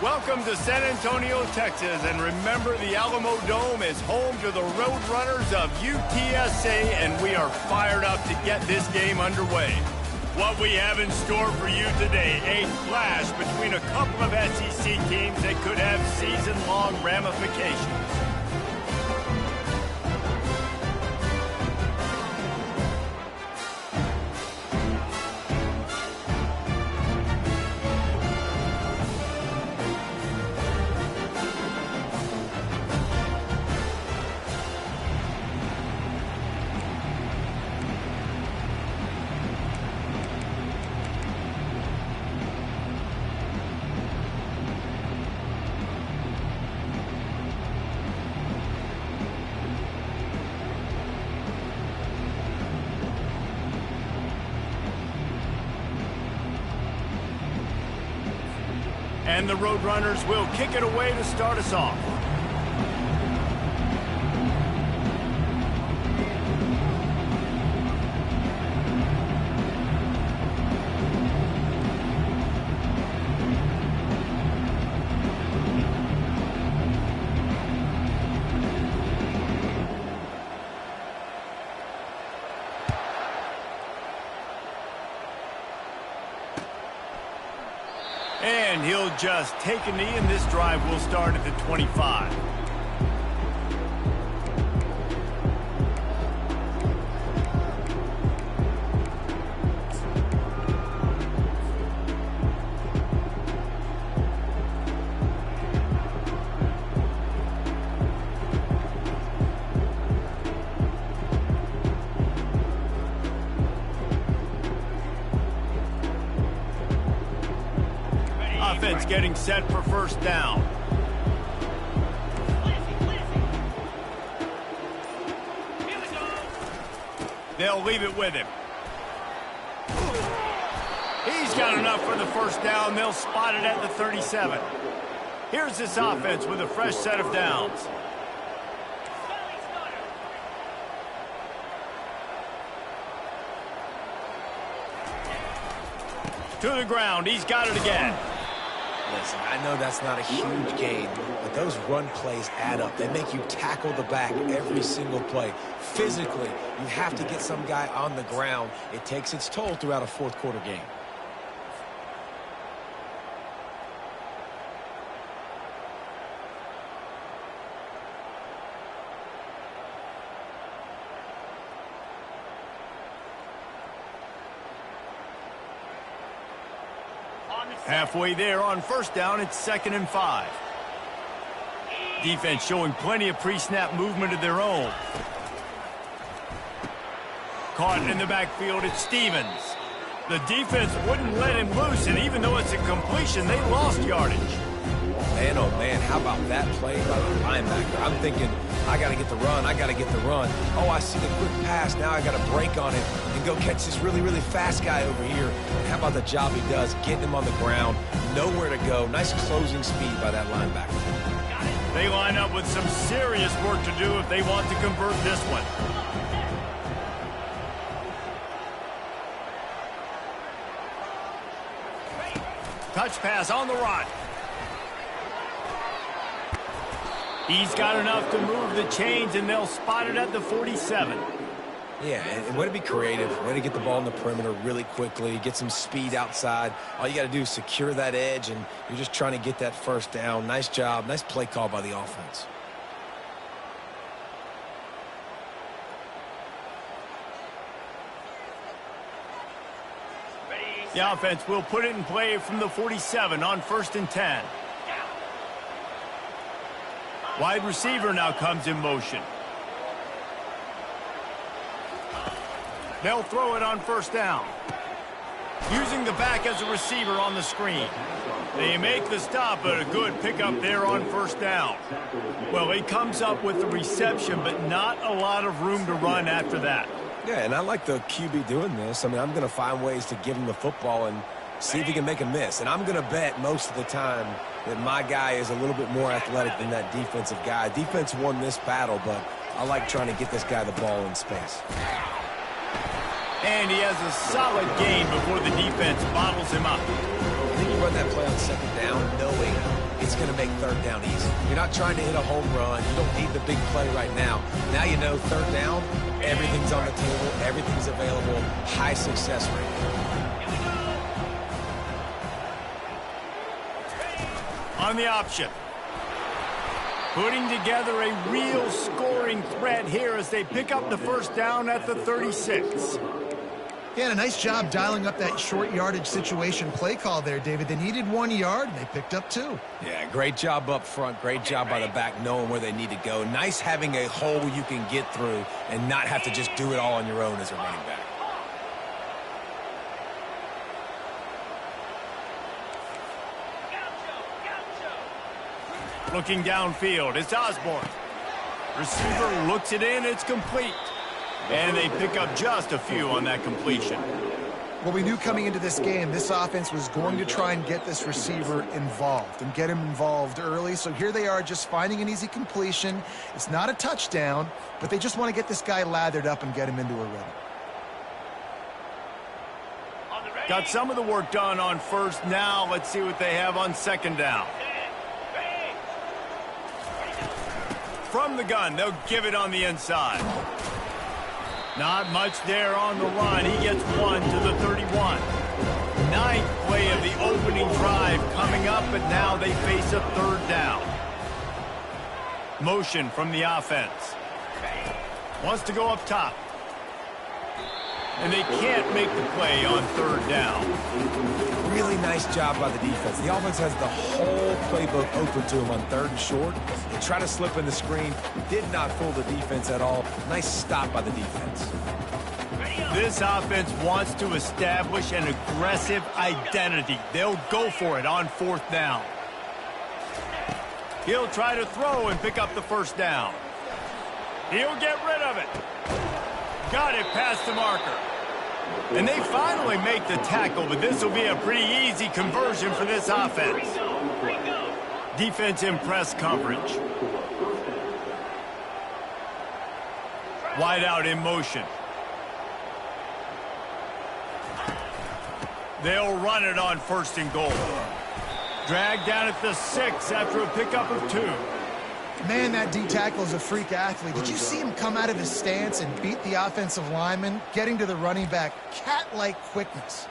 Welcome to San Antonio, Texas, and remember the Alamo Dome is home to the Roadrunners of UTSA, and we are fired up to get this game underway. What we have in store for you today, a clash between a couple of SEC teams that could have season-long ramifications. And the Roadrunners will kick it away to start us off. And he'll just take a knee, and this drive will start at the 25. Offense getting set for first down. They'll leave it with him. He's got enough for the first down. They'll spot it at the 37. Here's this offense with a fresh set of downs. To the ground. He's got it again. Listen, I know that's not a huge gain, but those run plays add up. They make you tackle the back every single play. Physically, you have to get some guy on the ground. It takes its toll throughout a fourth quarter game. Halfway there on first down, it's 2nd and 5. Defense showing plenty of pre-snap movement of their own. Caught in the backfield, it's Stevens. The defense wouldn't let him loose, and even though it's a completion, they lost yardage. Man, oh man, how about that play by the linebacker? I'm thinking, I got to get the run, I got to get the run. Oh, I see the quick pass, now I got to break on it and go catch this really, really fast guy over here. And how about the job he does, getting him on the ground, nowhere to go. Nice closing speed by that linebacker. They line up with some serious work to do if they want to convert this one. Touch pass on the run. He's got enough to move the chains, and they'll spot it at the 47. Yeah, and way to be creative, way to get the ball in the perimeter really quickly, get some speed outside. All you got to do is secure that edge, and you're just trying to get that first down. Nice job, nice play call by the offense. The offense will put it in play from the 47 on 1st and 10. Wide receiver now comes in motion. They'll throw it on first down. Using the back as a receiver on the screen. They make the stop, but a good pickup there on first down. Well, he comes up with the reception, but not a lot of room to run after that. Yeah, and I like the QB doing this. I mean, I'm going to find ways to give him the football and see if he can make a miss. And I'm going to bet most of the time that my guy is a little bit more athletic than that defensive guy. Defense won this battle, but I like trying to get this guy the ball in space. And he has a solid gain before the defense bottles him up. I think you run that play on 2nd down knowing it's going to make third down easy. You're not trying to hit a home run. You don't need the big play right now. Now you know third down, everything's on the table, everything's available, high success rate. On the option. Putting together a real scoring threat here as they pick up the first down at the 36. Yeah, and a nice job dialing up that short yardage situation play call there, David. They needed 1 yard, and they picked up 2. Yeah, great job up front. Great job by the back knowing where they need to go. Nice having a hole you can get through and not have to just do it all on your own as a running back. Looking downfield, it's Osborne. Receiver looks it in, it's complete. And they pick up just a few on that completion. Well, we knew coming into this game, this offense was going to try and get this receiver involved and get him involved early. So here they are just finding an easy completion. It's not a touchdown, but they just want to get this guy lathered up and get him into a rhythm. Got some of the work done on first. Now let's see what they have on second down. From the gun, they'll give it on the inside. Not much there on the run. He gets 1 to the 31. Ninth play of the opening drive coming up, but now they face a third down. Motion from the offense. Wants to go up top. And they can't make the play on third down. Really nice job by the defense. The offense has the whole playbook open to them on third and short. They try to slip in the screen. Did not fool the defense at all. Nice stop by the defense. This offense wants to establish an aggressive identity. They'll go for it on fourth down. He'll try to throw and pick up the first down. He'll get rid of it. Got it past the marker. And they finally make the tackle, but this will be a pretty easy conversion for this offense. Defense in press coverage. Wide out in motion. They'll run it on first and goal. Dragged down at the 6 after a pickup of 2. Man, that D tackle is a freak athlete. Did you see him come out of his stance and beat the offensive lineman, getting to the running back? Cat-like quickness.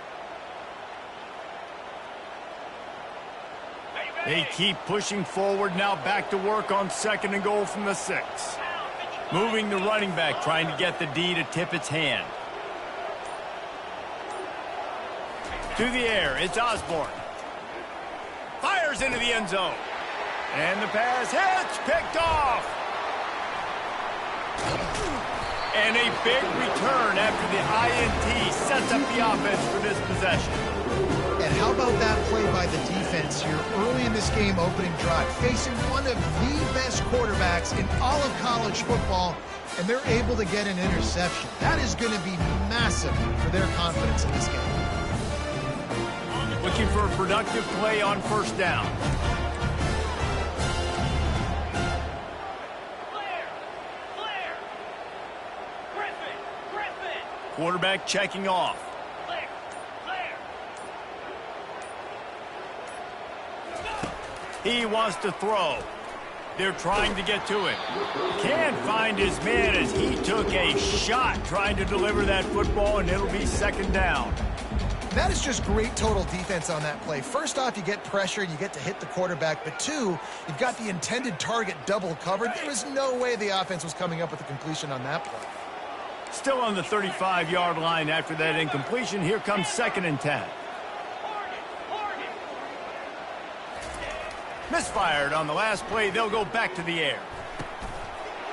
They keep pushing forward, now back to work on second and goal from the 6. Moving the running back, trying to get the D to tip its hand. To the air, it's Osborne. Fires into the end zone. And the pass hits, picked off. And a big return after the INT sets up the offense for this possession. And how about that play by the defense here early in this game opening drive, facing one of the best quarterbacks in all of college football, and they're able to get an interception. That is going to be massive for their confidence in this game. Looking for a productive play on first down. Quarterback checking off. He wants to throw. They're trying to get to it. Can't find his man as he took a shot trying to deliver that football, and it'll be second down. That is just great total defense on that play. First off, you get pressure, you get to hit the quarterback, but 2, you've got the intended target double covered. There was no way the offense was coming up with a completion on that play. Still on the 35-yard line after that incompletion. Here comes second and 10. Misfired on the last play. They'll go back to the air.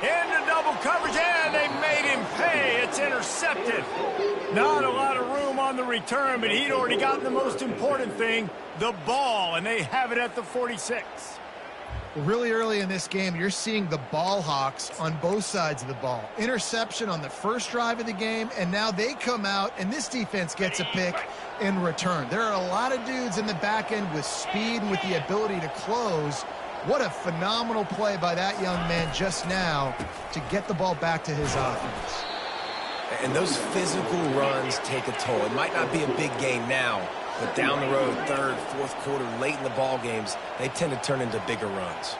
Into double coverage, and they made him pay. It's intercepted. Not a lot of room on the return, but he'd already gotten the most important thing, the ball, and they have it at the 46. Really early in this game, you're seeing the ball hawks on both sides of the ball. Interception on the first drive of the game, and now they come out, and this defense gets a pick in return. There are a lot of dudes in the back end with speed and with the ability to close. What a phenomenal play by that young man just now to get the ball back to his offense. And those physical runs take a toll. It might not be a big gain now, But down the road, third, fourth quarter, late in the ball games, they tend to turn into bigger runs.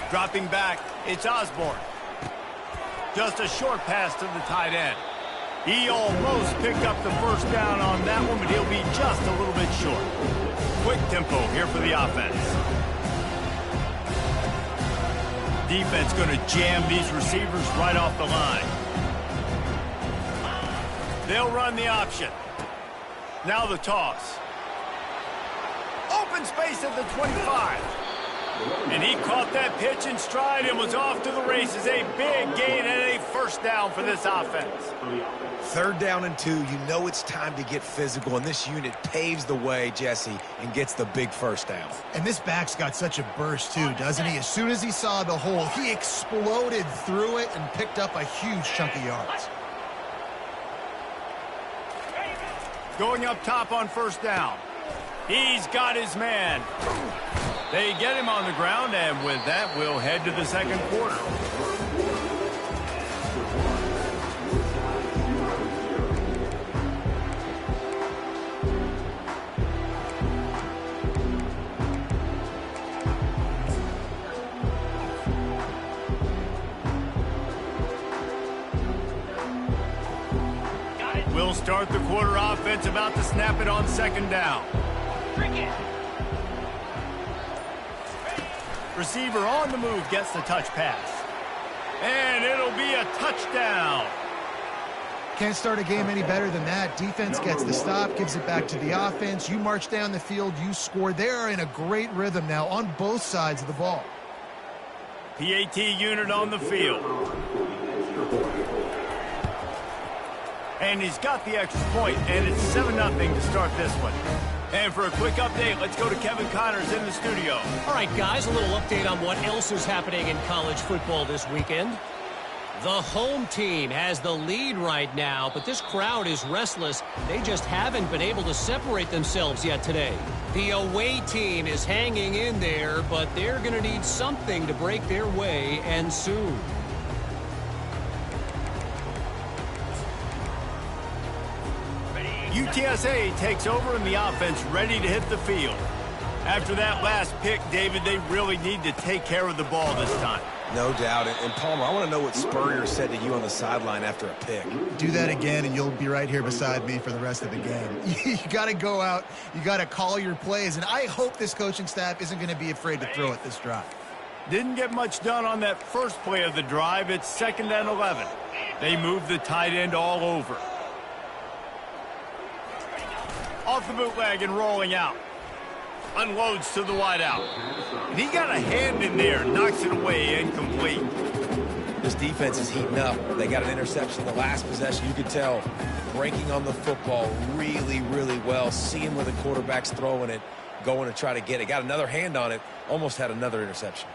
Dropping back, it's Osborne. Just a short pass to the tight end. He almost picked up the first down on that one, but he'll be just a little bit short. Quick tempo here for the offense. Defense going to jam these receivers right off the line. They'll run the option. Now the toss. Open space at the 25. And he caught that pitch in stride and was off to the races. A big gain and a first down for this offense. Third down and 2, you know it's time to get physical, and this unit paves the way, Jesse, and gets the big first down. And this back's got such a burst, too, doesn't he? As soon as he saw the hole, he exploded through it and picked up a huge chunk of yards. Going up top on first down. He's got his man. They get him on the ground, and with that, we'll head to the second quarter. We'll start the quarter offense, about to snap it on second down. Receiver on the move gets the touch pass. And it'll be a touchdown. Can't start a game any better than that. Defense gets the stop, gives it back to the offense. You march down the field, you score. They're in a great rhythm now on both sides of the ball. PAT unit on the field. And he's got the extra point, and it's 7-0 to start this one. And for a quick update, let's go to Kevin Connors in the studio. All right, guys, a little update on what else is happening in college football this weekend. The home team has the lead right now, but this crowd is restless. They just haven't been able to separate themselves yet today. The away team is hanging in there, but they're going to need something to break their way, and soon. UTSA takes over and the offense ready to hit the field. After that last pick, David, they really need to take care of the ball this time. No doubt. And Palmer, I want to know what Spurrier said to you on the sideline after a pick. Do that again, and you'll be right here beside me for the rest of the game. You got to go out. You got to call your plays, and I hope this coaching staff isn't going to be afraid to throw it this drive. Didn't get much done on that first play of the drive. It's 2nd and 11. They move the tight end all over. Off the bootleg and rolling out. Unloads to the wideout. And he got a hand in there, knocks it away, incomplete. This defense is heating up. They got an interception the last possession. You could tell breaking on the football really, really well. Seeing where the quarterback's throwing it, going to try to get it. Got another hand on it. Almost had another interception.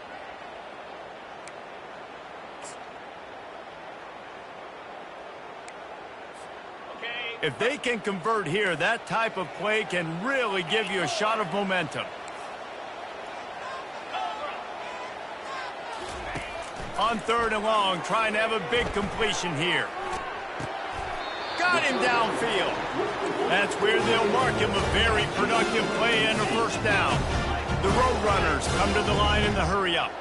If they can convert here, that type of play can really give you a shot of momentum. On 3rd and long, trying to have a big completion here. Got him downfield. That's where they'll mark him a very productive play and a first down. The Roadrunners come to the line in the hurry-up.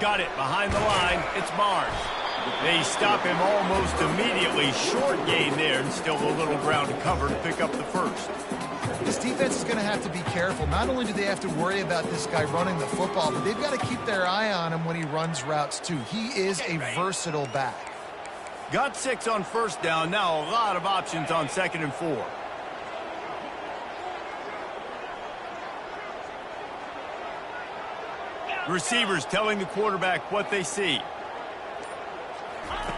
Got it behind the line. It's Mars. They stop him almost immediately. Short gain there, and still a little ground to cover to pick up the first. This defense is going to have to be careful. Not only do they have to worry about this guy running the football, but they've got to keep their eye on him when he runs routes, too. He is a versatile back. Got 6 on first down. Now a lot of options on 2nd and 4. Receivers telling the quarterback what they see.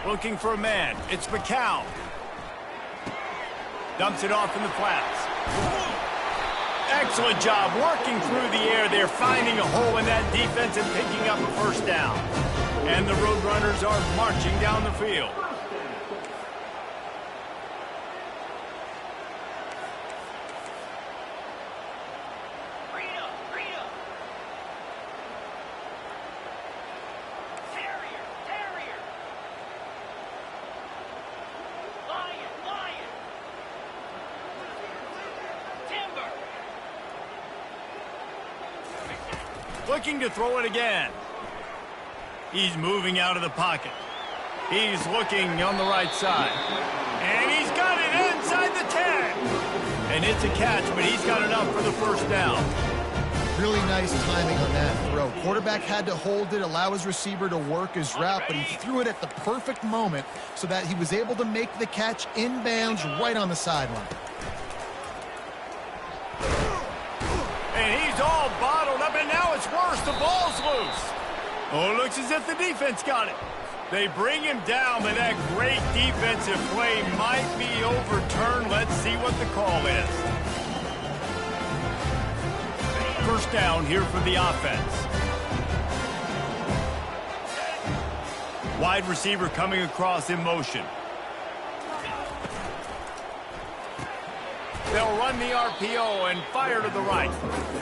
Looking for a man. It's McCown. Dumps it off in the flats. Excellent job working through the air. They're finding a hole in that defense and picking up a first down. And the Roadrunners are marching down the field. looking to throw it again. He's moving out of the pocket. He's looking on the right side. And he's got it inside the 10. And it's a catch, but he's got enough for the first down. Really nice timing on that throw. Quarterback had to hold it, allow his receiver to work his route, but he threw it at the perfect moment so that he was able to make the catch inbounds right on the sideline. And he's all bottled up, and now it's worse. The ball's loose. Oh, it looks as if the defense got it. They bring him down, but that great defensive play might be overturned. Let's see what the call is. First down here for the offense. Wide receiver coming across in motion. They'll run the RPO and fire to the right.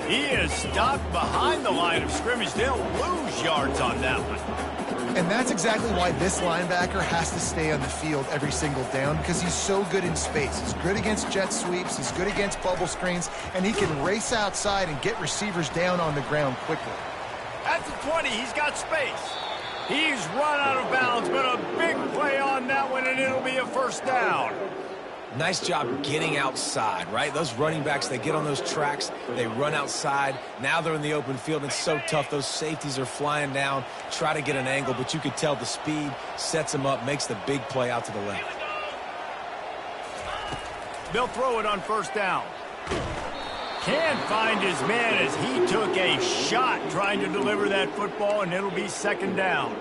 He is stopped behind the line of scrimmage. They'll lose yards on that one. And that's exactly why this linebacker has to stay on the field every single down, because he's so good in space. He's good against jet sweeps, he's good against bubble screens, and he can race outside and get receivers down on the ground quickly. At the 20, he's got space. He's run out of bounds, but a big play on that one, and it'll be a first down. Nice job getting outside, right? Those running backs, they get on those tracks, they run outside. Now they're in the open field. It's so tough. Those safeties are flying down, try to get an angle, but you could tell the speed sets them up, makes the big play out to the left. They'll throw it on first down. Can't find his man as he took a shot trying to deliver that football, and it'll be second down.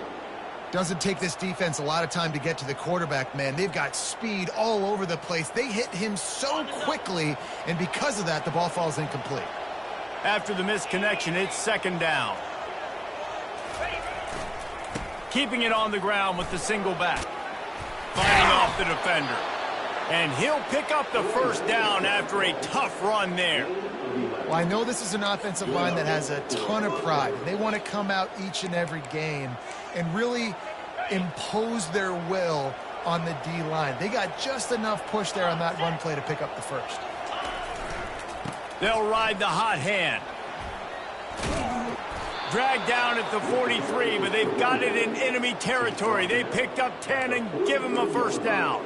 Doesn't take this defense a lot of time to get to the quarterback, man. They've got speed all over the place. They hit him so quickly, and because of that, the ball falls incomplete. After the misconnection, it's second down. Keeping it on the ground with the single back. Fighting off the defender. And he'll pick up the first down after a tough run there. Well, I know this is an offensive line that has a ton of pride. They want to come out each and every game and really impose their will on the D-line. They got just enough push there on that run play to pick up the first. They'll ride the hot hand. Dragged down at the 43, but they've got it in enemy territory. They picked up 10 and give him a first down.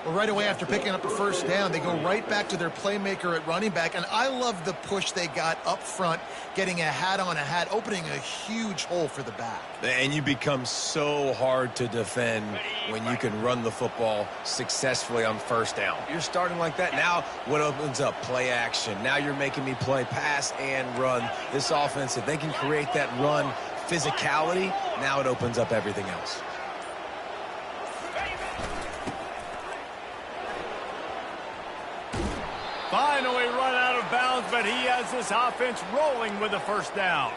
Well, right away after picking up a first down, they go right back to their playmaker at running back, and I love the push they got up front, getting a hat on a hat, opening a huge hole for the back. And you become so hard to defend when you can run the football successfully on first down. You're starting like that. Now what opens up? Play action. Now you're making me play pass and run. This offense, if they can create that run physicality, now it opens up everything else. Finally run out of bounds, but he has this offense rolling with a first down.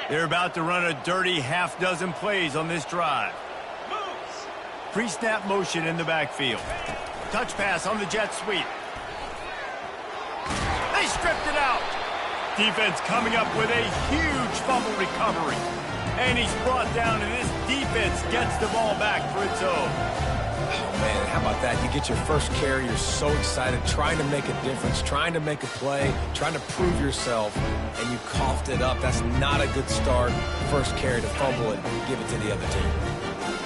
They're about to run a dirty half-dozen plays on this drive. Pre-snap motion in the backfield. Touch pass on the jet sweep. They stripped it out. Defense coming up with a huge fumble recovery. And he's brought down, and this defense gets the ball back for its own. Oh, man, how about that? You get your first carry, you're so excited, trying to make a difference, trying to make a play, trying to prove yourself, and you coughed it up. That's not a good start. First carry to fumble it, give it to the other team.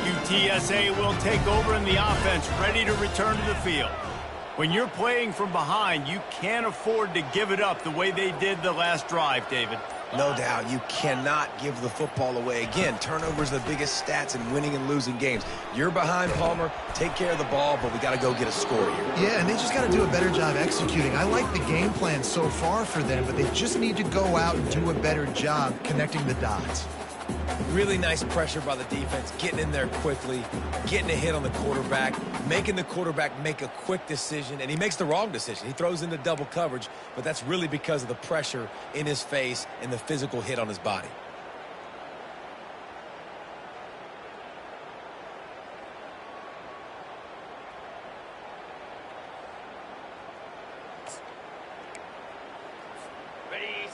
UTSA will take over in the offense, ready to return to the field. When you're playing from behind, you can't afford to give it up the way they did the last drive, David. No doubt, you cannot give the football away. Again, turnovers are the biggest stats in winning and losing games. You're behind, Palmer. Take care of the ball, but we got to go get a score here. Yeah, and they just got to do a better job executing. I like the game plan so far for them, but they just need to go out and do a better job connecting the dots. Really nice pressure by the defense, getting in there quickly, getting a hit on the quarterback, making the quarterback make a quick decision, and he makes the wrong decision. He throws into double coverage, but that's really because of the pressure in his face and the physical hit on his body.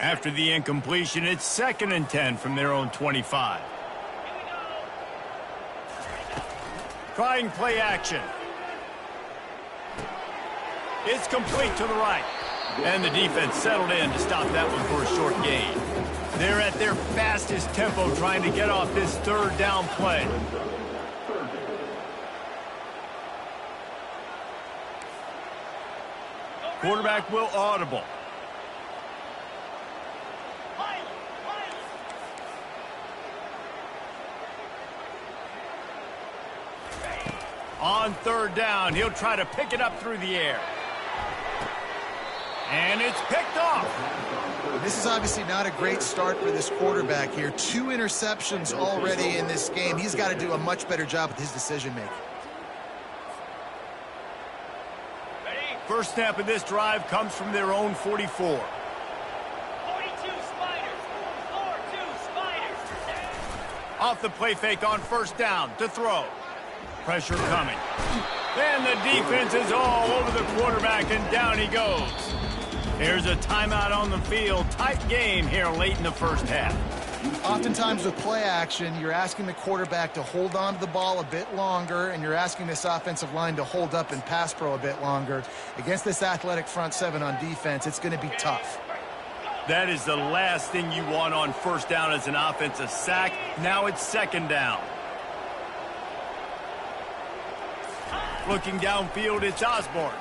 After the incompletion, it's 2nd and 10 from their own 25. Trying play action. It's complete to the right. And the defense settled in to stop that one for a short gain. They're at their fastest tempo trying to get off this 3rd down play. Quarterback will audible. On 3rd down, he'll try to pick it up through the air. And it's picked off. This is obviously not a great start for this quarterback here. 2 interceptions already in this game. He's got to do a much better job with his decision-making. First snap of this drive comes from their own 44. 42 Spiders. 4-2 Spiders. Off the play fake on 1st down to throw. Pressure coming. And the defense is all over the quarterback, and down he goes. There's a timeout on the field. Tight game here late in the 1st half. Oftentimes with play action, you're asking the quarterback to hold on to the ball a bit longer, and you're asking this offensive line to hold up and pass pro a bit longer. Against this athletic front 7 on defense, it's going to be tough. That is the last thing you want on 1st down as an offensive sack. Now it's 2nd down. Looking downfield, it's Osborne.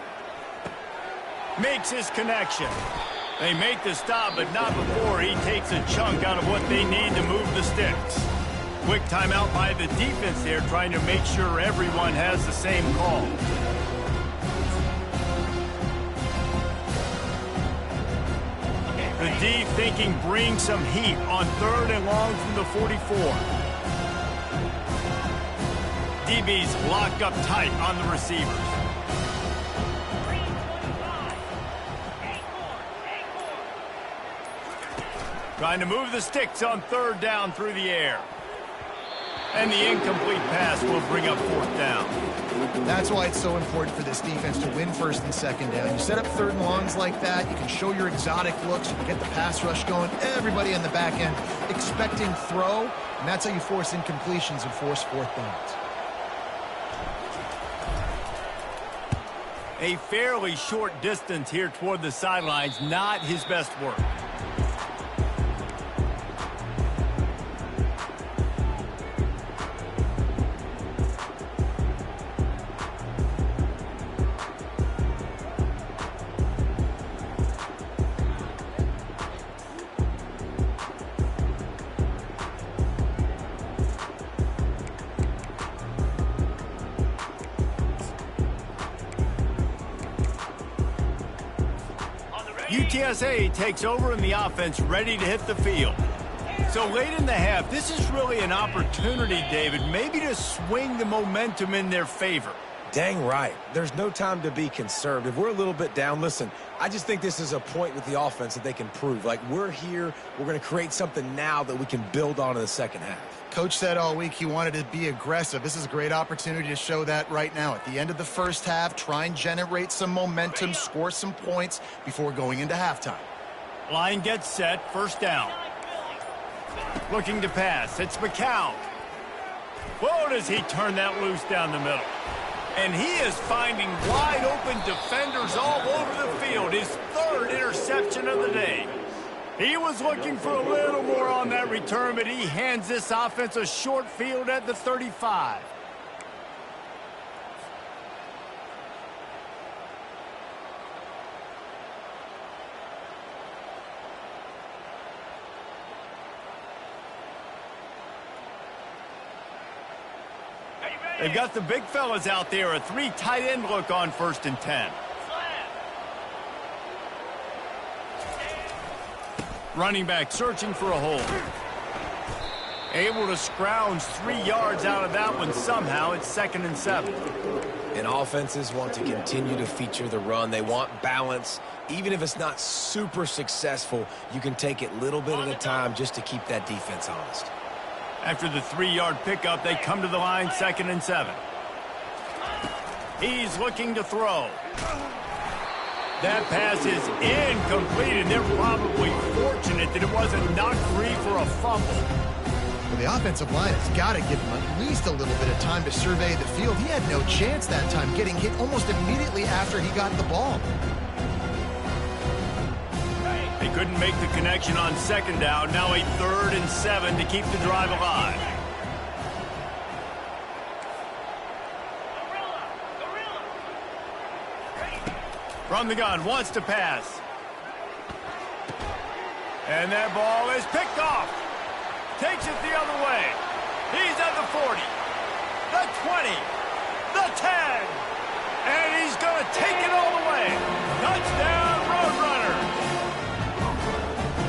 Makes his connection. They make the stop, but not before he takes a chunk out of what they need to move the sticks. Quick timeout by the defense there, trying to make sure everyone has the same call. The D thinking bring some heat on 3rd and long from the 44. DB's locked up tight on the receivers. Trying to move the sticks on 3rd down through the air. And the incomplete pass will bring up 4th down. That's why it's so important for this defense to win 1st and 2nd down. You set up 3rd and longs like that, you can show your exotic looks, you can get the pass rush going, everybody on the back end expecting throw, and that's how you force incompletions and force 4th downs. A fairly short distance here toward the sidelines, not his best work. UTSA takes over in the offense, ready to hit the field. So late in the half, this is really an opportunity, David, maybe to swing the momentum in their favor. Dang right. There's no time to be conservative. We're a little bit down. Listen, I just think this is a point with the offense that they can prove. Like, we're here, we're going to create something now that we can build on in the 2nd half. Coach said all week he wanted to be aggressive. This is a great opportunity to show that right now. At the end of the 1st half, try and generate some momentum, score some points before going into halftime. Line gets set, 1st down. Looking to pass, it's McCown. Whoa, does he turn that loose down the middle. And he is finding wide open defenders all over the field. His 3rd interception of the day. He was looking for a little more on that return, but he hands this offense a short field at the 35. They've got the big fellas out there, a 3 tight end look on 1st and 10. Running back searching for a hole. Able to scrounge 3 yards out of that one somehow. It's 2nd and 7. And offenses want to continue to feature the run. They want balance. Even if it's not super successful, you can take it little bit at a time just to keep that defense honest. After the 3-yard pickup, they come to the line, 2nd and 7. He's looking to throw. That pass is incomplete, and they're probably fortunate that it wasn't knocked free for a fumble. Well, the offensive line has got to give him at least a little bit of time to survey the field. He had no chance that time, getting hit almost immediately after he got the ball. They couldn't make the connection on second down. Now a 3rd and 7 to keep the drive alive. From the gun, wants to pass. And that ball is picked off. Takes it the other way. He's at the 40, the 20, the 10. And he's going to take it all the way. Touchdown, Roadrunners.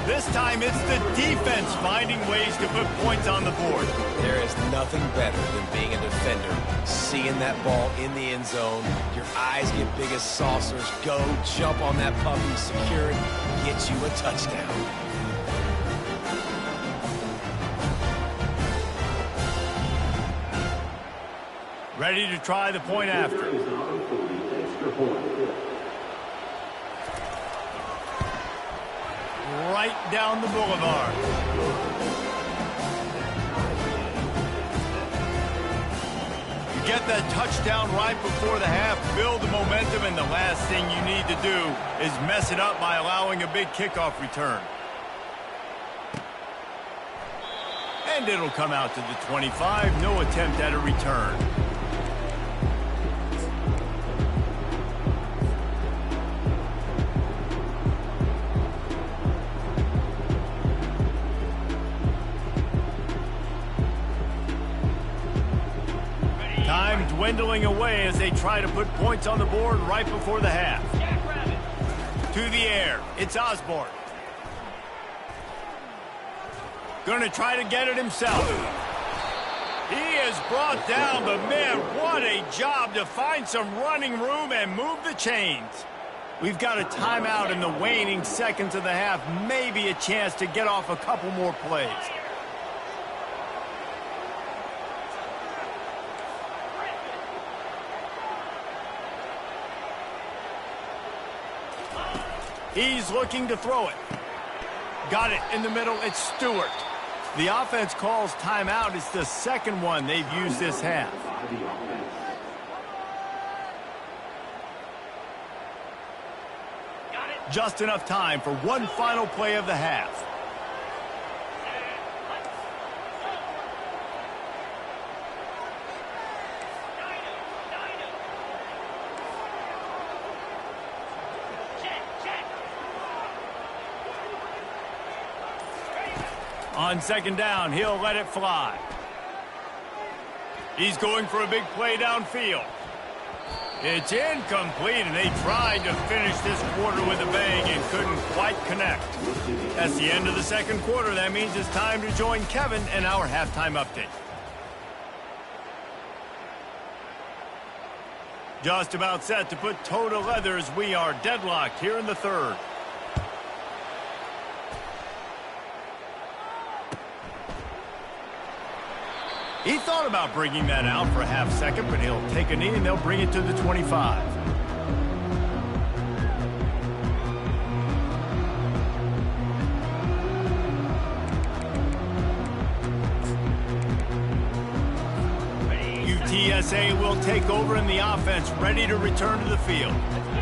This time it's the defense finding ways to put points on the board. There is nothing better than being a defender. Seeing that ball in the end zone, your eyes get big as saucers. Go, jump on that puppy, secure it, get you a touchdown. Ready to try the point after. Right down the boulevard. You get that touchdown right before the half, build the momentum, and the last thing you need to do is mess it up by allowing a big kickoff return. And it'll come out to the 25, no attempt at a return. Time dwindling away as they try to put points on the board right before the half. To the air, it's Osborne. Going to try to get it himself. He is brought down, but man, what a job to find some running room and move the chains. We've got a timeout in the waning seconds of the half, maybe a chance to get off a couple more plays. He's looking to throw it. Got it in the middle. It's Stewart. The offense calls timeout. It's the second one they've used this half. Just enough time for one final play of the half. On second down, he'll let it fly. He's going for a big play downfield. It's incomplete, and they tried to finish this quarter with a bang and couldn't quite connect. That's the end of the second quarter. That means it's time to join Kevin and our halftime update. Just about set to put toe to leather as we are deadlocked here in the third. He thought about bringing that out for a half second, but he'll take a knee and they'll bring it to the 25. UTSA will take over in the offense, ready to return to the field.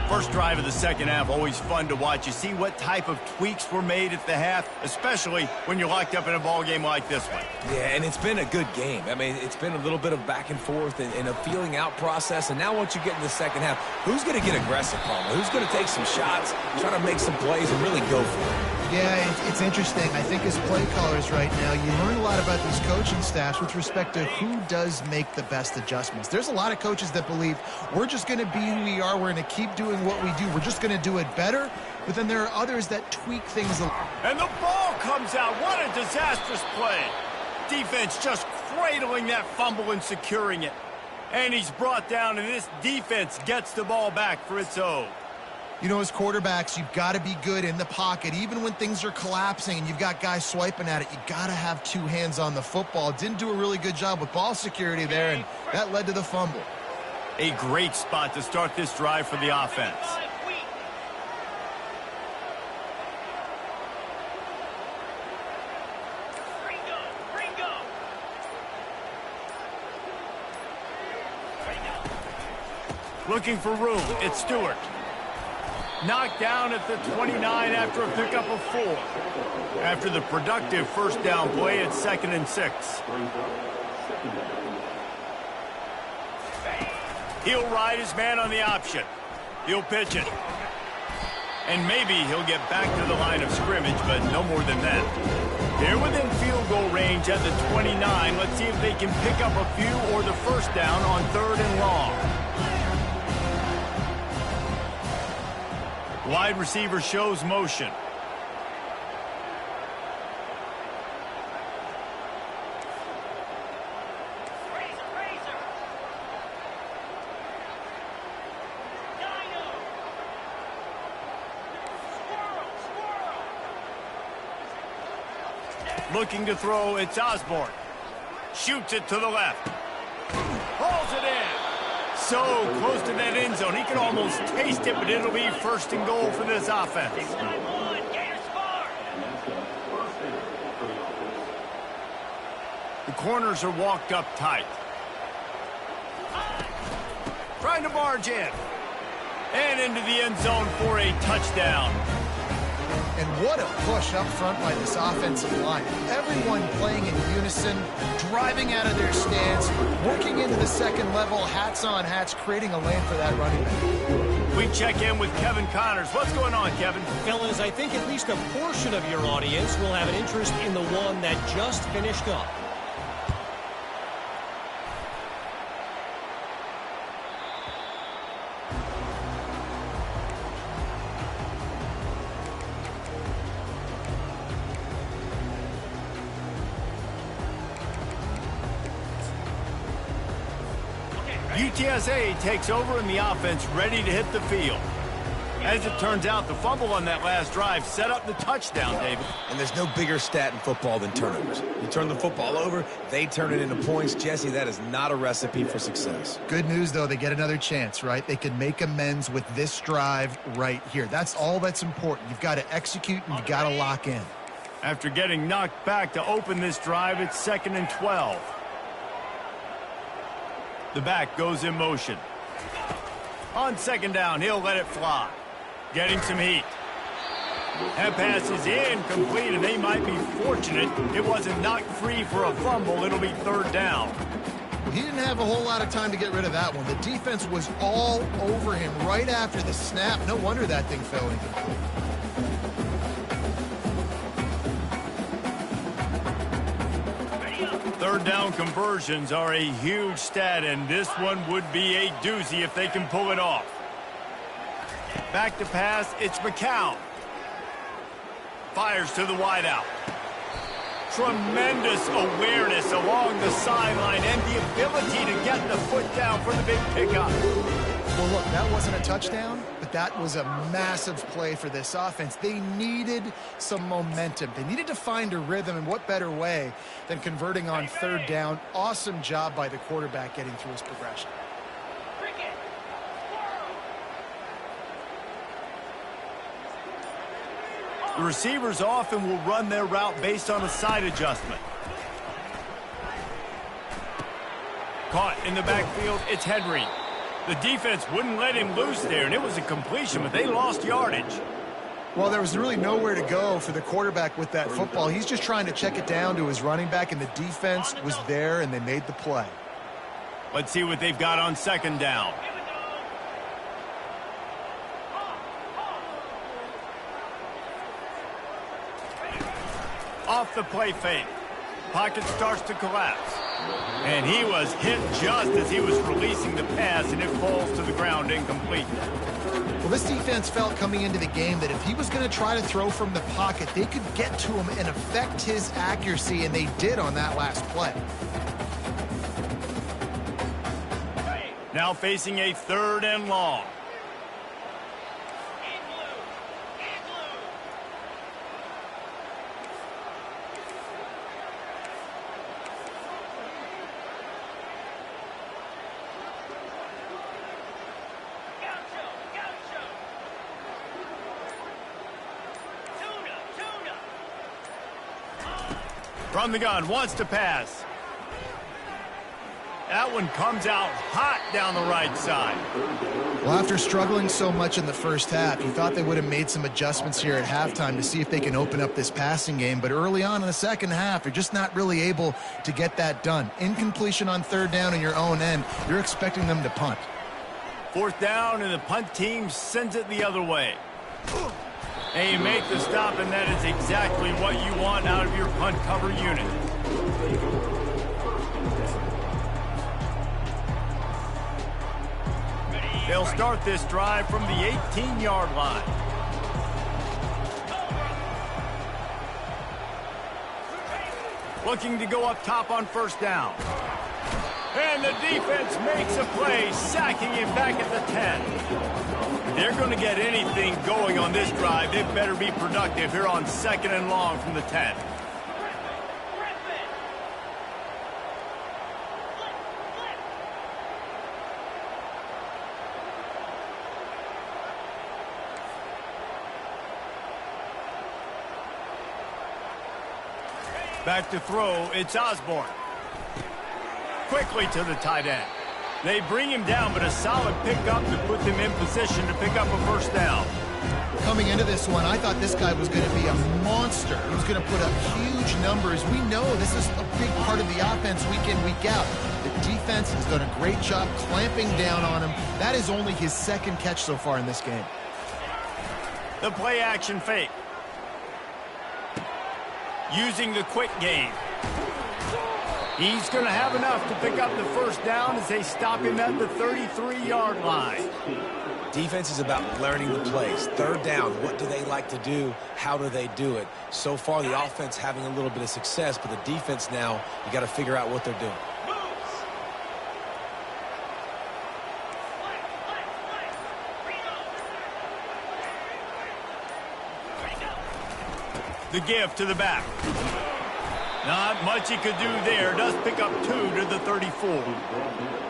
First drive of the second half, always fun to watch. You see what type of tweaks were made at the half, especially when you're locked up in a ball game like this one. Yeah, and it's been a good game. I mean, it's been a little bit of back and forth and a feeling out process. And now once you get in the second half, who's going to get aggressive, Palmer? Who's going to take some shots, try to make some plays, and really go for it? Yeah, it's interesting. I think as play callers right now, you learn a lot about these coaching staffs with respect to who does make the best adjustments. There's a lot of coaches that believe we're just going to be who we are. We're going to keep doing what we do. We're just going to do it better. But then there are others that tweak things. And the ball comes out. What a disastrous play. Defense just cradling that fumble and securing it. And he's brought down, and this defense gets the ball back for its own. You know, as quarterbacks, you've got to be good in the pocket. Even when things are collapsing and you've got guys swiping at it, you got to have two hands on the football. Didn't do a really good job with ball security there, and that led to the fumble. A great spot to start this drive for the offense. Looking for room. It's Stewart. Knocked down at the 29 after a pickup of 4. After the productive first down play, it's 2nd and 6. He'll ride his man on the option. He'll pitch it. And maybe he'll get back to the line of scrimmage, but no more than that. They're within field goal range at the 29. Let's see if they can pick up a few or the first down on 3rd and long. Wide receiver shows motion. Looking to throw, it's Osborne. Shoots it to the left. Hauls it in. So close to that end zone. He can almost taste it, but it'll be 1st and goal for this offense. The corners are walked up tight. Trying to barge in. And into the end zone for a touchdown. And what a push up front by this offensive line. Everyone playing in unison, driving out of their stance, working into the second level, hats on hats, creating a lane for that running back. We check in with Kevin Connors. What's going on, Kevin? Fellas, I think at least a portion of your audience will have an interest in the one that just finished up. UTSA takes over in the offense, ready to hit the field. As it turns out, the fumble on that last drive set up the touchdown, David. And there's no bigger stat in football than turnovers. You turn the football over, they turn it into points. Jesse, that is not a recipe for success. Good news, though, they get another chance, right? They can make amends with this drive right here. That's all that's important. You've got to execute and you've got to lock in. After getting knocked back to open this drive, it's 2nd and 12. The back goes in motion. On 2nd down, he'll let it fly. Getting some heat. That pass is incomplete, and they might be fortunate it wasn't knocked free for a fumble. It'll be 3rd down. He didn't have a whole lot of time to get rid of that one. The defense was all over him right after the snap. No wonder that thing fell incomplete. Third down conversions are a huge stat, and this one would be a doozy if they can pull it off. Back to pass, it's McCown. Fires to the wideout. Tremendous awareness along the sideline and the ability to get the foot down for the big pickup. Well, look, that wasn't a touchdown, but that was a massive play for this offense. They needed some momentum. They needed to find a rhythm, and what better way than converting on 3rd down. Awesome job by the quarterback getting through his progression. The receivers often will run their route based on a side adjustment. Caught in the backfield, it's Henry. The defense wouldn't let him loose there, and it was a completion, but they lost yardage. Well, there was really nowhere to go for the quarterback with that football. He's just trying to check it down to his running back, and the defense was there, and they made the play. Let's see what they've got on 2nd down. Off the play fake. Pocket starts to collapse. And he was hit just as he was releasing the pass, and it falls to the ground incomplete. Well, this defense felt coming into the game that if he was going to try to throw from the pocket, they could get to him and affect his accuracy, and they did on that last play. Now facing a 3rd and long. From the gun, wants to pass. That one comes out hot down the right side. Well, after struggling so much in the first half, you thought they would have made some adjustments here at halftime to see if they can open up this passing game. But early on in the second half, you're just not really able to get that done. Incompletion on third down in your own end, you're expecting them to punt. Fourth down, and the punt team sends it the other way. And you make the stop, and that is exactly what you want out of your punt cover unit. They'll start this drive from the 18-yard line. Looking to go up top on first down. And the defense makes a play, sacking him back at the 10. They're going to get anything going on this drive. They better be productive here on second and long from the 10. Back to throw, it's Osborne. Quickly to the tight end. They bring him down, but a solid pickup to put them in position to pick up a first down. Coming into this one, I thought this guy was going to be a monster. He was going to put up huge numbers. We know this is a big part of the offense week in, week out. The defense has done a great job clamping down on him. That is only his second catch so far in this game. The play action fake. Using the quick game. He's going to have enough to pick up the first down as they stop him at the 33-yard line. Defense is about learning the plays. Third down, what do they like to do? How do they do it? So far, the offense having a little bit of success, but the defense now, you got to figure out what they're doing. The give to the back. Not much he could do there. Does pick up 2 to the 34.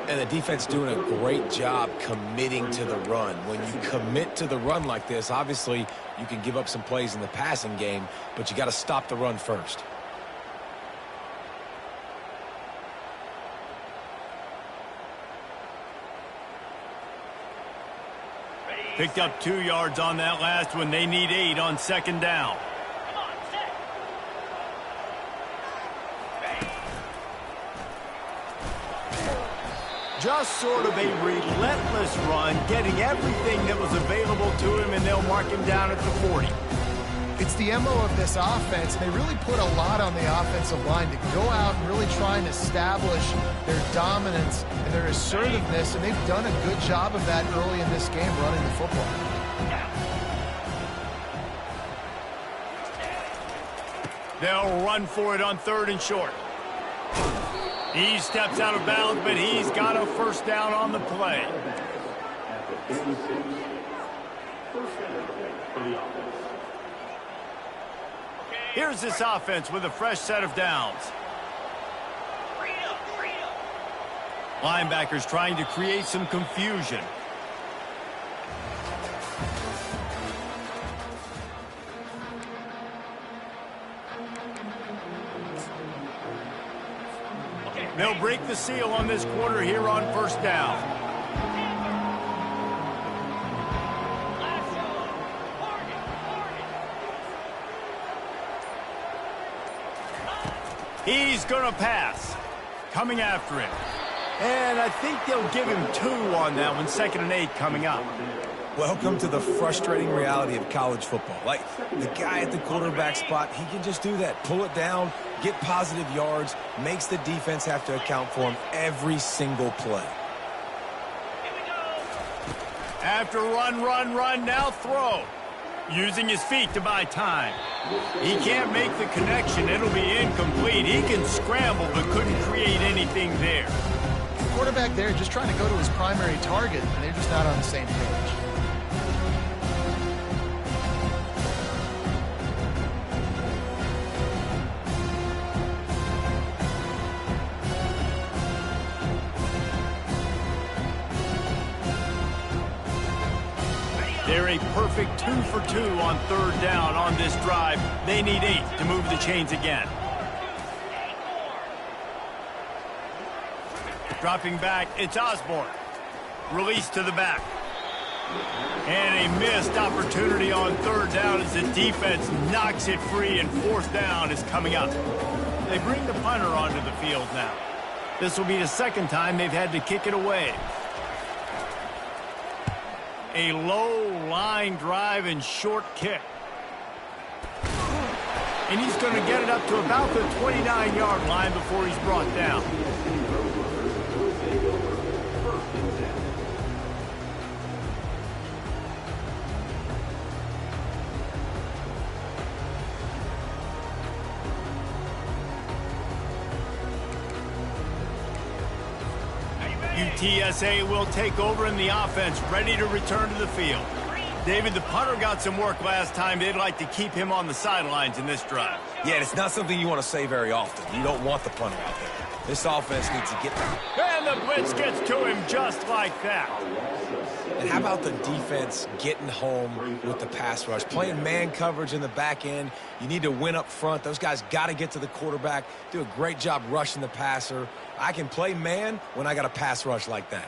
And the defense doing a great job committing to the run. When you commit to the run like this, obviously you can give up some plays in the passing game, but you got to stop the run first. Picked up 2 yards on that last one. They need 8 on second down. Just sort of a relentless run, getting everything that was available to him, and they'll mark him down at the 40. It's the MO of this offense, and they really put a lot on the offensive line to go out and really try and establish their dominance and their assertiveness, and they've done a good job of that early in this game running the football. They'll run for it on third and short. He steps out of bounds, but he's got a first down on the play. Here's this offense with a fresh set of downs. Linebackers trying to create some confusion. They'll break the seal on this quarter here on first down. He's going to pass. Coming after him. And I think they'll give him 2 on that one. 2nd and 8 coming up. Welcome to the frustrating reality of college football. Like, the guy at the quarterback spot, he can just do that. Pull it down, get positive yards, makes the defense have to account for him every single play. After run, now throw. Using his feet to buy time. He can't make the connection. It'll be incomplete. He can scramble, but couldn't create anything there. The quarterback there just trying to go to his primary target, and they're just not on the same page. They're a perfect 2 for 2 on third down on this drive. They need 8 to move the chains again. Dropping back, it's Osborne. Release to the back. And a missed opportunity on third down as the defense knocks it free, and fourth down is coming up. They bring the punter onto the field now. This will be the second time they've had to kick it away. A low line drive and short kick. And he's going to get it up to about the 29-yard line before he's brought down. UTSA will take over in the offense, ready to return to the field. David, the punter got some work last time. They'd like to keep him on the sidelines in this drive. Yeah, it's not something you want to say very often. You don't want the punter out there. This offense needs to get down. And the blitz gets to him just like that. And how about the defense getting home with the pass rush? Playing man coverage in the back end. You need to win up front. Those guys got to get to the quarterback. Do a great job rushing the passer. I can play man when I got a pass rush like that.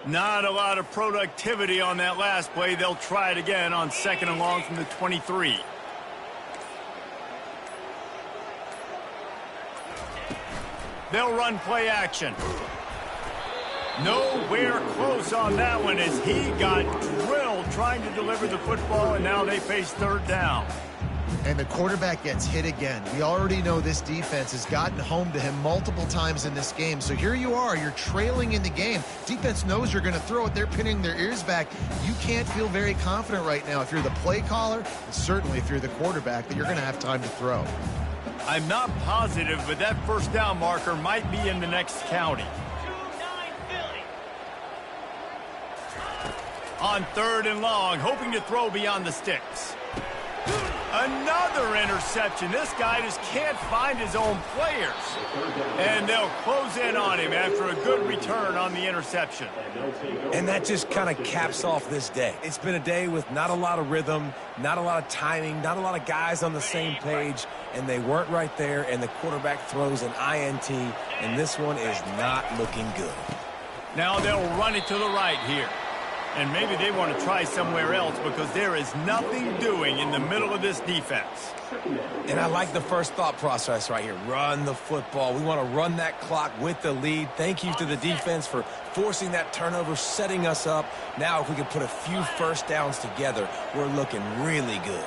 Not a lot of productivity on that last play. They'll try it again on second and long from the 23. They'll run play action. Nowhere close on that one as he got drilled trying to deliver the football, and now they face third down. And the quarterback gets hit again. We already know this defense has gotten home to him multiple times in this game. So here you are, you're trailing in the game. Defense knows you're going to throw it. They're pinning their ears back. You can't feel very confident right now if you're the play caller, and certainly if you're the quarterback, that you're going to have time to throw. I'm not positive, but that first down marker might be in the next county. 2-9 Philly. On third and long, hoping to throw beyond the sticks. Another interception. This guy just can't find his own players. And they'll close in on him after a good return on the interception. And that just kind of caps off this day. It's been a day with not a lot of rhythm, not a lot of timing, not a lot of guys on the same page, and they weren't right there, and the quarterback throws an INT, and this one is not looking good. Now they'll run it to the right here. And maybe they want to try somewhere else because there is nothing doing in the middle of this defense. And I like the first thought process right here. Run the football. We want to run that clock with the lead. Thank you to the defense for forcing that turnover, setting us up. Now if we can put a few first downs together, we're looking really good.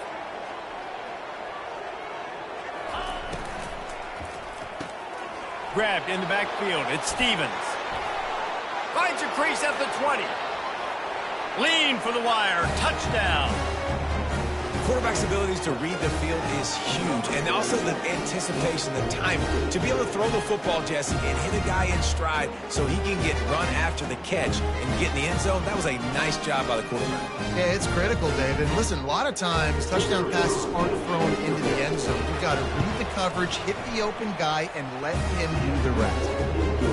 Grabbed in the backfield. It's Stevens. Finds a crease at the 20. Lean for the wire. Touchdown. Quarterback's abilities to read the field is huge, and also the anticipation, the timing. To be able to throw the football, Jesse, and hit a guy in stride so he can get run after the catch and get in the end zone, that was a nice job by the quarterback. Yeah, it's critical, David. Listen, a lot of times touchdown passes aren't thrown into the end zone. You've got to read the coverage, hit the open guy, and let him do the rest.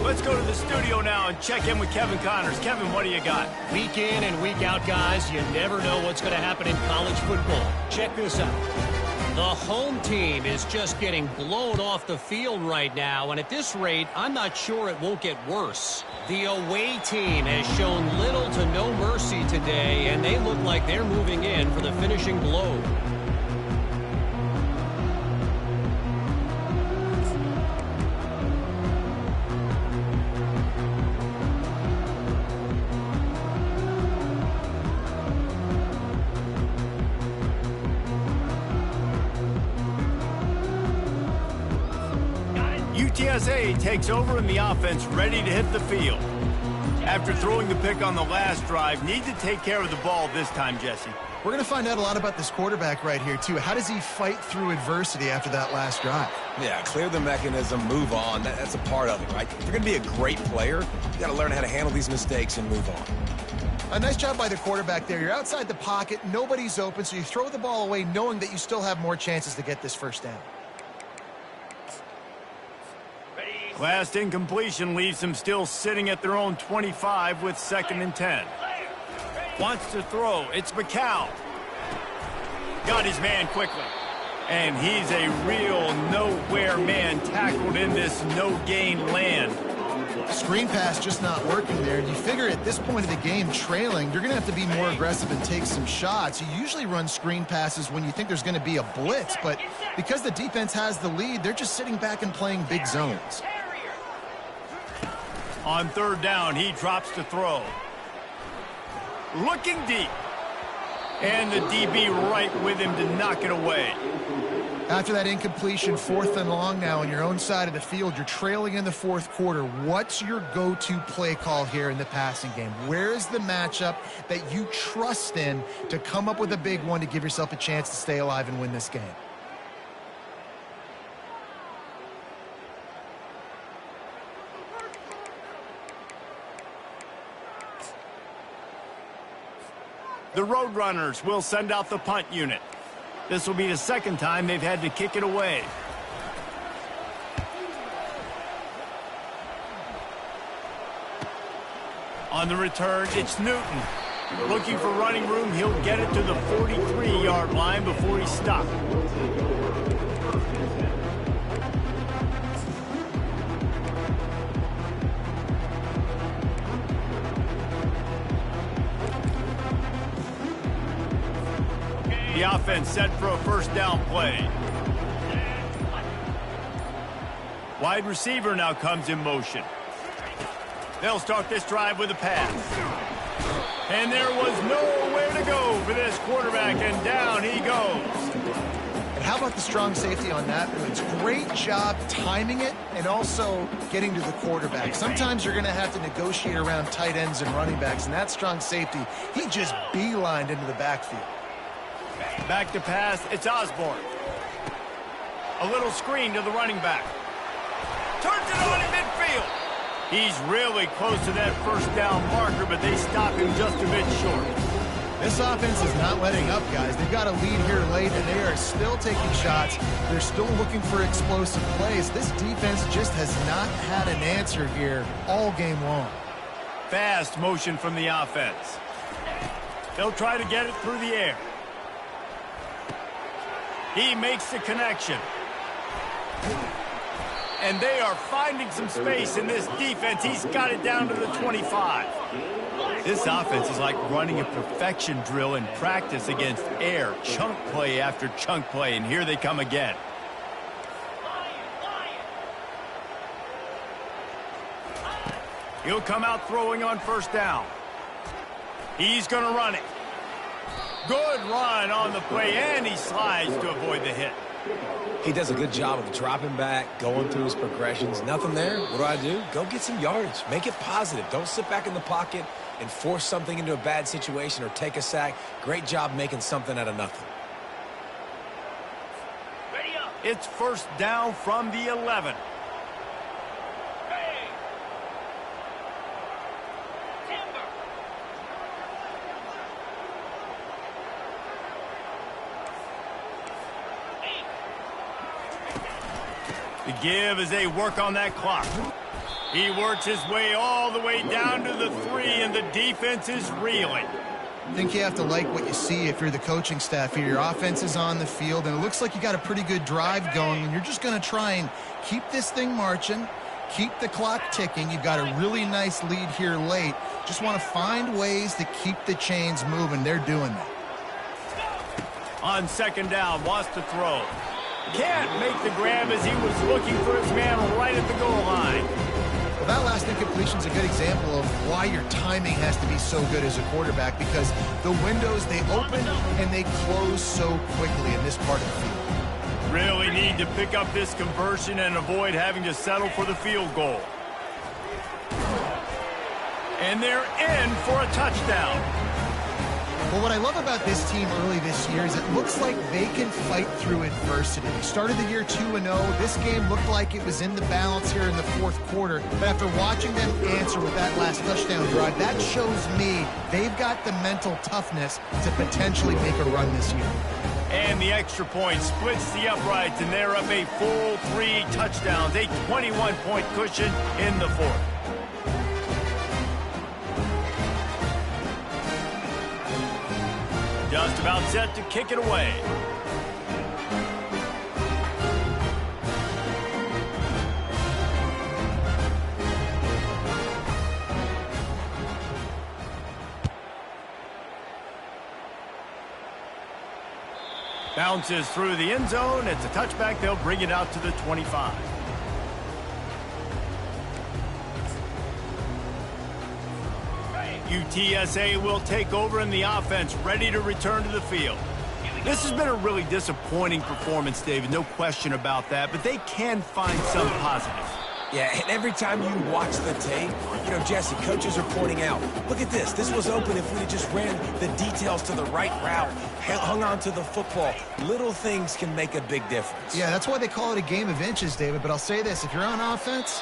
Let's go to the studio now and check in with Kevin Connors. Kevin, what do you got? Week in and week out, guys, you never know what's going to happen in college football. Check this out. The home team is just getting blown off the field right now, and at this rate, I'm not sure it won't get worse. The away team has shown little to no mercy today, and they look like they're moving in for the finishing blow. UTSA takes over in the offense, ready to hit the field. After throwing the pick on the last drive, need to take care of the ball this time, Jesse. We're going to find out a lot about this quarterback right here, too. How does he fight through adversity after that last drive? Yeah, clear the mechanism, move on. That's a part of it, right? If you're going to be a great player, you got to learn how to handle these mistakes and move on. A nice job by the quarterback there. You're outside the pocket, nobody's open, so you throw the ball away knowing that you still have more chances to get this first down. Last incompletion leaves them still sitting at their own 25 with 2nd and 10. Wants to throw. It's McCown. Got his man quickly. And he's a real nowhere man tackled in this no-gain land. Screen pass just not working there. You figure at this point of the game, trailing, you're going to have to be more aggressive and take some shots. You usually run screen passes when you think there's going to be a blitz, but because the defense has the lead, they're just sitting back and playing big zones. On 3rd down, he drops to throw. Looking deep. And the DB right with him to knock it away. After that incompletion, 4th and long now on your own side of the field, you're trailing in the 4th quarter. What's your go-to play call here in the passing game? Where is the matchup that you trust in to come up with a big one to give yourself a chance to stay alive and win this game? The Roadrunners will send out the punt unit. This will be the 2nd time they've had to kick it away. On the return, it's Newton. Looking for running room, he'll get it to the 43-yard line before he's stopped. The offense set for a 1st down play. Wide receiver now comes in motion. They'll start this drive with a pass. And there was nowhere to go for this quarterback, and down he goes. And how about the strong safety on that? It's great job timing it and also getting to the quarterback. Sometimes you're going to have to negotiate around tight ends and running backs, and that strong safety, he just beelined into the backfield. Back to pass, it's Osborne. A little screen to the running back. Turns it on in midfield. He's really close to that 1st down marker, but they stop him just a bit short. This offense is not letting up, guys. They've got a lead here late, and they are still taking shots. They're still looking for explosive plays. This defense just has not had an answer here all game long. Fast motion from the offense. They'll try to get it through the air. He makes the connection. And they are finding some space in this defense. He's got it down to the 25. This offense is like running a perfection drill in practice against air. Chunk play after chunk play, and here they come again. He'll come out throwing on 1st down. He's going to run it. Good run on the play, and he slides to avoid the hit. He does a good job of dropping back, going through his progressions. Nothing there. What do? Go get some yardage. Make it positive. Don't sit back in the pocket and force something into a bad situation or take a sack. Great job making something out of nothing. It's 1st down from the 11. The give as they work on that clock. He works his way all the way down to the 3, and the defense is reeling. I think you have to like what you see if you're the coaching staff here. Your offense is on the field, and it looks like you got a pretty good drive going, and you're just going to try and keep this thing marching, keep the clock ticking. You've got a really nice lead here late. Just want to find ways to keep the chains moving. They're doing that. On 2nd down, wants to throw. Can't make the grab as he was looking for his man right at the goal line. Well, that last incompletion is a good example of why your timing has to be so good as a quarterback, because the windows, they open and they close so quickly in this part of the field. Really need to pick up this conversion and avoid having to settle for the field goal. And they're in for a touchdown. Well, what I love about this team early this year is it looks like they can fight through adversity. They started the year 2-0. This game looked like it was in the balance here in the 4th quarter. But after watching them answer with that last touchdown drive, that shows me they've got the mental toughness to potentially make a run this year. And the extra point splits the uprights, and they're up a full 3 touchdowns, a 21-point cushion in the fourth. Just about set to kick it away. Bounces through the end zone. It's a touchback. They'll bring it out to the 25. UTSA will take over in the offense, ready to return to the field. This has been a really disappointing performance, David. No question about that, but they can find some positives. Yeah, and every time you watch the tape, Jesse, coaches are pointing out, look at this. This was open if we had just ran the details to the right route, hung on to the football. Little things can make a big difference. Yeah, that's why they call it a game of inches, David. But I'll say this, if you're on offense,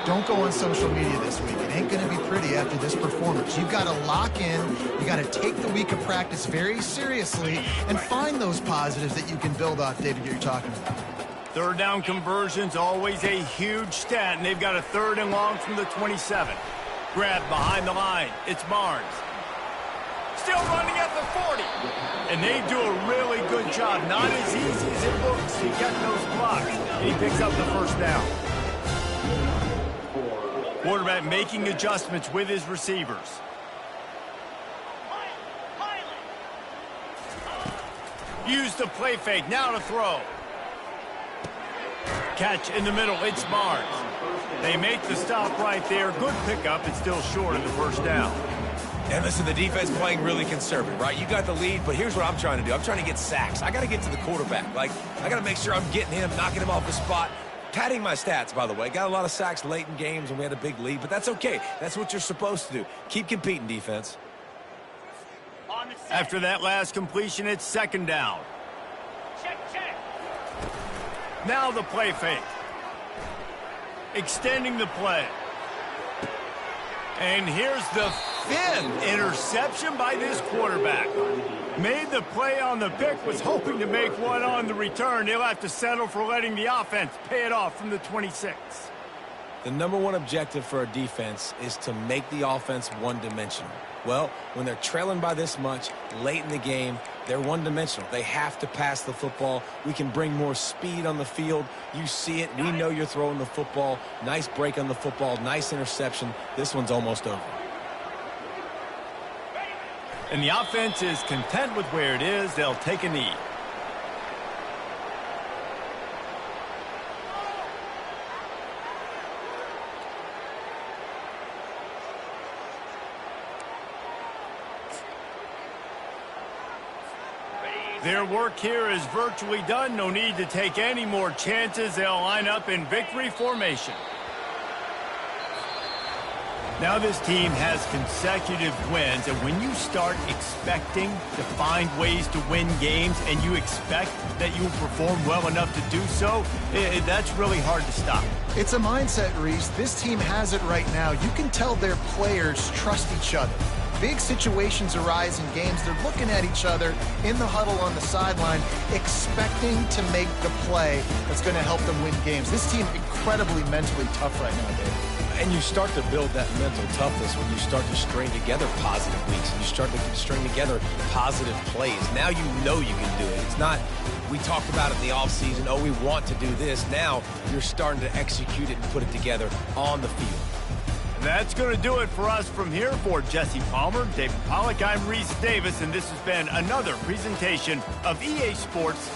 don't go on social media this week. It ain't going to be pretty after this performance. You've got to lock in. You got to take the week of practice very seriously and find those positives that you can build off, David, you're talking about. Third down conversion's always a huge stat, and they've got a 3rd and long from the 27. Grabbed behind the line. It's Barnes. Still running at the 40. And they do a really good job. Not as easy as it looks to get those blocks. And he picks up the first down. Quarterback making adjustments with his receivers. Use the play fake. Now to throw. Catch in the middle. It's Barnes. They make the stop right there. Good pickup. It's still short of the first down. And listen, the defense playing really conservative, right? You got the lead, but here's what I'm trying to do. I'm trying to get sacks. I got to get to the quarterback. I got to make sure I'm getting him, knocking him off the spot. Padding my stats, by the way. Got a lot of sacks late in games when we had a big lead, but that's okay. That's what you're supposed to do. Keep competing, defense. After that last completion, it's 2nd down. Check. Now the play fake. Extending the play. And here's the 5th interception by this quarterback. Made the play on the pick, was hoping to make one on the return. They'll have to settle for letting the offense pay it off from the 26. The number one objective for a defense is to make the offense one-dimensional. Well, when they're trailing by this much late in the game, they're one-dimensional. They have to pass the football. We can bring more speed on the field. You see it. We know you're throwing the football. Nice break on the football. Nice interception. This one's almost over. And the offense is content with where it is. They'll take a knee. Their work here is virtually done. No need to take any more chances. They'll line up in victory formation. Now this team has consecutive wins, and when you start expecting to find ways to win games and you expect that you will perform well enough to do so, that's really hard to stop. It's a mindset, Reese. This team has it right now. You can tell their players trust each other. Big situations arise in games. They're looking at each other in the huddle on the sideline, expecting to make the play that's going to help them win games. This team incredibly mentally tough right now, Dave. And you start to build that mental toughness when you start to string together positive weeks and you start to string together positive plays. Now you know you can do it. It's not, we talked about it in the offseason, oh, we want to do this. Now you're starting to execute it and put it together on the field. And that's going to do it for us from here. For Jesse Palmer, David Pollack, I'm Reese Davis, and this has been another presentation of EA Sports.